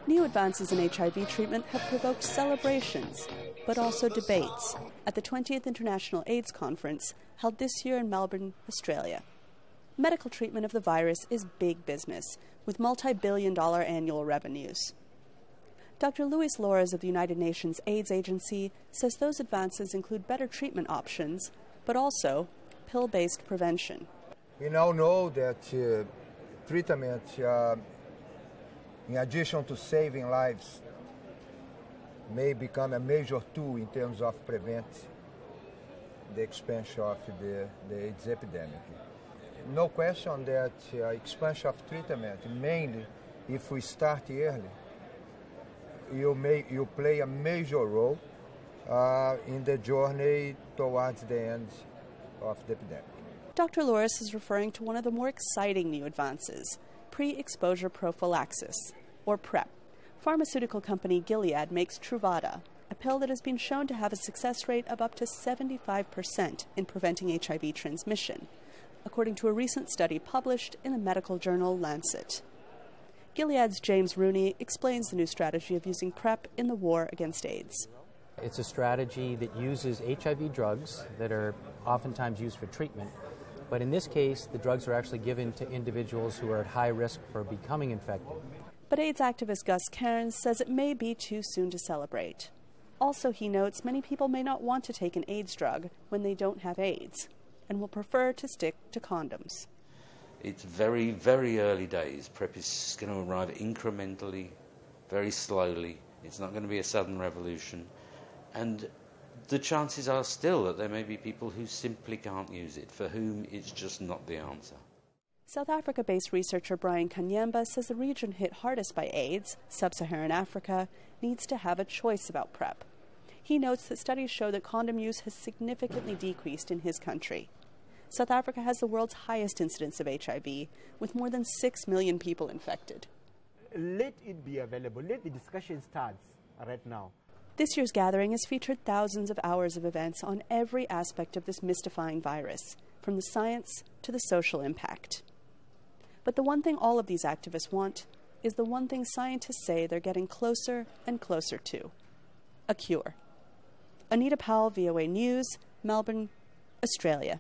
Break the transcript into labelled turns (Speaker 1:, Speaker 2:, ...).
Speaker 1: New advances in HIV treatment have provoked celebrations, but also debates at the 20th International AIDS Conference held this year in Melbourne, Australia. Medical treatment of the virus is big business, with multi-billion-dollar annual revenues. Dr. Luis Lores of the United Nations AIDS Agency says those advances include better treatment options, but also pill-based prevention.
Speaker 2: We now know that treatment, in addition to saving lives, may become a major tool in terms of prevent the expansion of the AIDS epidemic. No question that expansion of treatment, mainly if we start early, you play a major role in the journey towards the end of the epidemic.
Speaker 1: Dr. Lores is referring to one of the more exciting new advances, pre-exposure prophylaxis, or PrEP. Pharmaceutical company Gilead makes Truvada, a pill that has been shown to have a success rate of up to 75% in preventing HIV transmission, according to a recent study published in the medical journal Lancet. Gilead's James Rooney explains the new strategy of using PrEP in the war against AIDS.
Speaker 3: It's a strategy that uses HIV drugs that are oftentimes used for treatment, but in this case, the drugs are actually given to individuals who are at high risk for becoming infected.
Speaker 1: But AIDS activist Gus Cairns says it may be too soon to celebrate. Also, he notes many people may not want to take an AIDS drug when they don't have AIDS, and will prefer to stick to condoms.
Speaker 4: It's very, very early days. PrEP is going to arrive incrementally, very slowly. It's not going to be a sudden revolution. And the chances are still that there may be people who simply can't use it, for whom it's just not the answer.
Speaker 1: South Africa-based researcher Brian Kanyamba says the region hit hardest by AIDS, sub-Saharan Africa, needs to have a choice about PrEP. He notes that studies show that condom use has significantly decreased in his country. South Africa has the world's highest incidence of HIV, with more than 6 million people infected.
Speaker 5: Let it be available. Let the discussion start right now.
Speaker 1: This year's gathering has featured thousands of hours of events on every aspect of this mystifying virus, from the science to the social impact. But the one thing all of these activists want is the one thing scientists say they're getting closer and closer to: a cure. Anita Powell, VOA News, Melbourne, Australia.